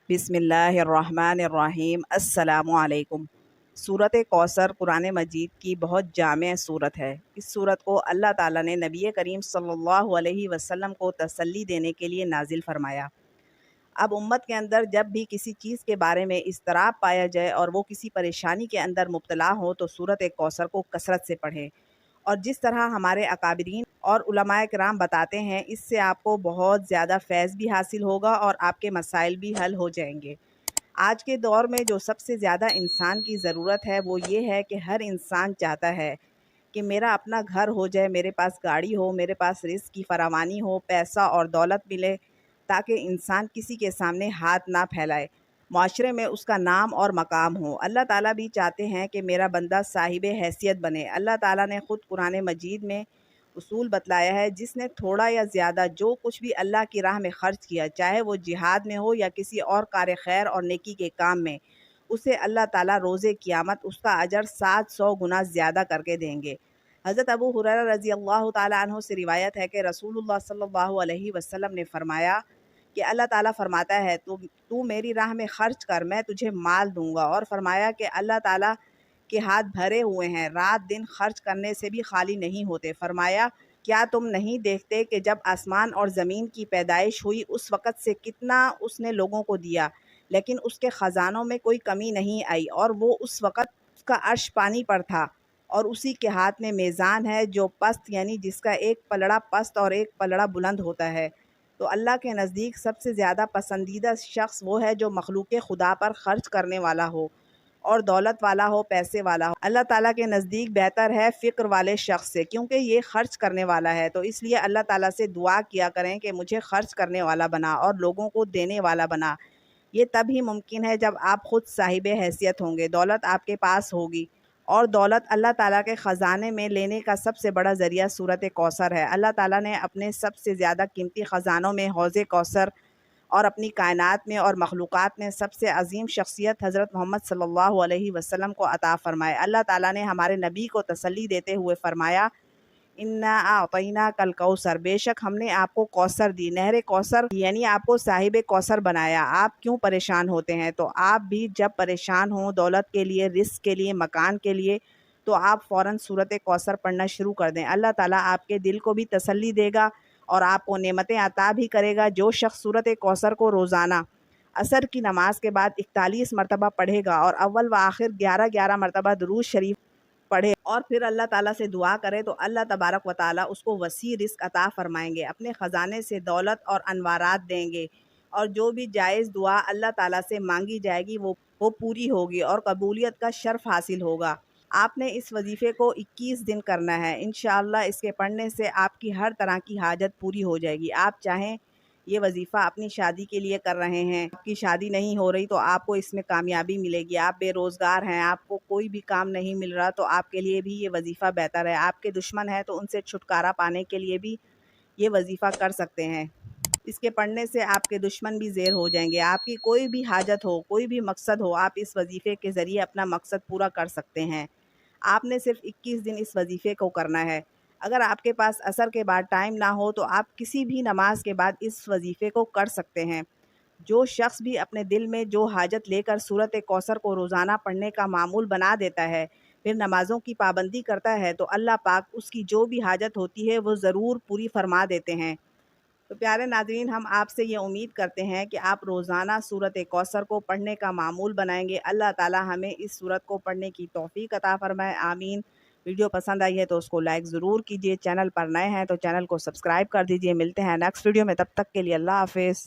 بسم اللہ الرحمن الرحیم۔ السلام علیکم۔ سورۃ کوثر قرآن مجید کی بہت جامع صورت ہے۔ اس صورت کو اللہ تعالیٰ نے نبی کریم صلی اللہ علیہ وسلم کو تسلی دینے کے لیے نازل فرمایا۔ اب امت کے اندر جب بھی کسی چیز کے بارے میں اضطراب پایا جائے اور وہ کسی پریشانی کے اندر مبتلا ہو تو سورۃ کوثر کو کثرت سے پڑھیں، اور جس طرح ہمارے اکابرین اور علماء کرام بتاتے ہیں، اس سے آپ کو بہت زیادہ فیض بھی حاصل ہوگا اور آپ کے مسائل بھی حل ہو جائیں گے۔ آج کے دور میں جو سب سے زیادہ انسان کی ضرورت ہے وہ یہ ہے کہ ہر انسان چاہتا ہے کہ میرا اپنا گھر ہو جائے، میرے پاس گاڑی ہو، میرے پاس رزق کی فراوانی ہو، پیسہ اور دولت ملے، تاکہ انسان کسی کے سامنے ہاتھ نہ پھیلائے، معاشرے میں اس کا نام اور مقام ہو۔ اللہ تعالیٰ بھی چاہتے ہیں کہ میرا بندہ صاحب حیثیت بنے۔ اللہ تعالیٰ نے خود قرآن مجید میں اصول بتلایا ہے، جس نے تھوڑا یا زیادہ جو کچھ بھی اللہ کی راہ میں خرچ کیا، چاہے وہ جہاد میں ہو یا کسی اور کار خیر اور نیکی کے کام میں، اسے اللہ تعالیٰ روز قیامت اس کا اجر 700 گنا زیادہ کر کے دیں گے۔ حضرت ابو ہریرہ رضی اللہ تعالیٰ عنہ سے روایت ہے کہ رسول اللہ صلی اللہ علیہ وسلم نے فرمایا کہ اللہ تعالیٰ فرماتا ہے تو میری راہ میں خرچ کر، میں تجھے مال دوں گا، اور فرمایا کہ اللہ تعالیٰ کے ہاتھ بھرے ہوئے ہیں، رات دن خرچ کرنے سے بھی خالی نہیں ہوتے۔ فرمایا کیا تم نہیں دیکھتے کہ جب آسمان اور زمین کی پیدائش ہوئی اس وقت سے کتنا اس نے لوگوں کو دیا، لیکن اس کے خزانوں میں کوئی کمی نہیں آئی، اور وہ اس وقت اس کا عرش پانی پر تھا، اور اسی کے ہاتھ میں میزان ہے جو پست یعنی جس کا ایک پلڑا پست اور ایک پلڑا بلند ہوتا ہے۔ تو اللہ کے نزدیک سب سے زیادہ پسندیدہ شخص وہ ہے جو مخلوق خدا پر خرچ کرنے والا ہو، اور دولت والا ہو، پیسے والا ہو۔ اللہ تعالیٰ کے نزدیک بہتر ہے فقر والے شخص سے، کیونکہ یہ خرچ کرنے والا ہے۔ تو اس لیے اللہ تعالیٰ سے دعا کیا کریں کہ مجھے خرچ کرنے والا بنا اور لوگوں کو دینے والا بنا۔ یہ تب ہی ممکن ہے جب آپ خود صاحب حیثیت ہوں گے، دولت آپ کے پاس ہوگی، اور دولت اللہ تعالیٰ کے خزانے میں لینے کا سب سے بڑا ذریعہ سورۃ کوثر ہے۔ اللہ تعالیٰ نے اپنے سب سے زیادہ قیمتی خزانوں میں حوض کوثر اور اپنی کائنات میں اور مخلوقات میں سب سے عظیم شخصیت حضرت محمد صلی اللہ علیہ وسلم کو عطا فرمائے۔ اللہ تعالیٰ نے ہمارے نبی کو تسلی دیتے ہوئے فرمایا، انا اعطیناک الکوثر، بے شک ہم نے آپ کو کوثر دی، نہر کوثر یعنی آپ کو صاحب کوثر بنایا۔ آپ کیوں پریشان ہوتے ہیں؟ تو آپ بھی جب پریشان ہوں دولت کے لیے، رزق کے لیے، مکان کے لیے، تو آپ فوراً سورۃ کوثر پڑھنا شروع کر دیں۔ اللہ تعالیٰ آپ کے دل کو بھی تسلی دے گا اور آپ کو نعمتیں عطا بھی کرے گا۔ جو شخص سورۃ کوثر کو روزانہ عصر کی نماز کے بعد 41 مرتبہ پڑھے گا اور اول و آخر 11 مرتبہ درود شریف پڑھے اور پھر اللہ تعالیٰ سے دعا کرے، تو اللہ تبارک و تعالیٰ اس کو وسیع رزق عطا فرمائیں گے، اپنے خزانے سے دولت اور انوارات دیں گے، اور جو بھی جائز دعا اللہ تعالیٰ سے مانگی جائے گی وہ پوری ہوگی اور قبولیت کا شرف حاصل ہوگا۔ آپ نے اس وظیفے کو 21 دن کرنا ہے۔ انشاءاللہ اس کے پڑھنے سے آپ کی ہر طرح کی حاجت پوری ہو جائے گی۔ آپ چاہیں یہ وظیفہ اپنی شادی کے لیے کر رہے ہیں، آپ کی شادی نہیں ہو رہی تو آپ کو اس میں کامیابی ملے گی، آپ بے روزگار ہیں، آپ کو کوئی بھی کام نہیں مل رہا، تو آپ کے لیے بھی یہ وظیفہ بہتر ہے۔ آپ کے دشمن ہیں تو ان سے چھٹکارا پانے کے لیے بھی یہ وظیفہ کر سکتے ہیں۔ اس کے پڑھنے سے آپ کے دشمن بھی زیر ہو جائیں گے۔ آپ کی کوئی بھی حاجت ہو، کوئی بھی مقصد ہو، آپ اس وظیفے کے ذریعے اپنا مقصد پورا کر سکتے ہیں۔ آپ نے صرف 21 دن اس وظیفے کو کرنا ہے۔ اگر آپ کے پاس عصر کے بعد ٹائم نہ ہو تو آپ کسی بھی نماز کے بعد اس وظیفے کو کر سکتے ہیں۔ جو شخص بھی اپنے دل میں جو حاجت لے کر سورۃ کوثر کو روزانہ پڑھنے کا معمول بنا دیتا ہے، پھر نمازوں کی پابندی کرتا ہے، تو اللہ پاک اس کی جو بھی حاجت ہوتی ہے وہ ضرور پوری فرما دیتے ہیں۔ تو پیارے ناظرین، ہم آپ سے یہ امید کرتے ہیں کہ آپ روزانہ سورۃ کوثر کو پڑھنے کا معمول بنائیں گے۔ اللہ تعالی ہمیں اس سورت کو پڑھنے کی توفیق عطا فرمائے، آمین۔ ویڈیو پسند آئی ہے تو اس کو لائک ضرور کیجیے، چینل پر نئے ہیں تو چینل کو سبسکرائب کر دیجیے۔ ملتے ہیں نیکسٹ ویڈیو میں، تب تک کے لیے اللہ حافظ۔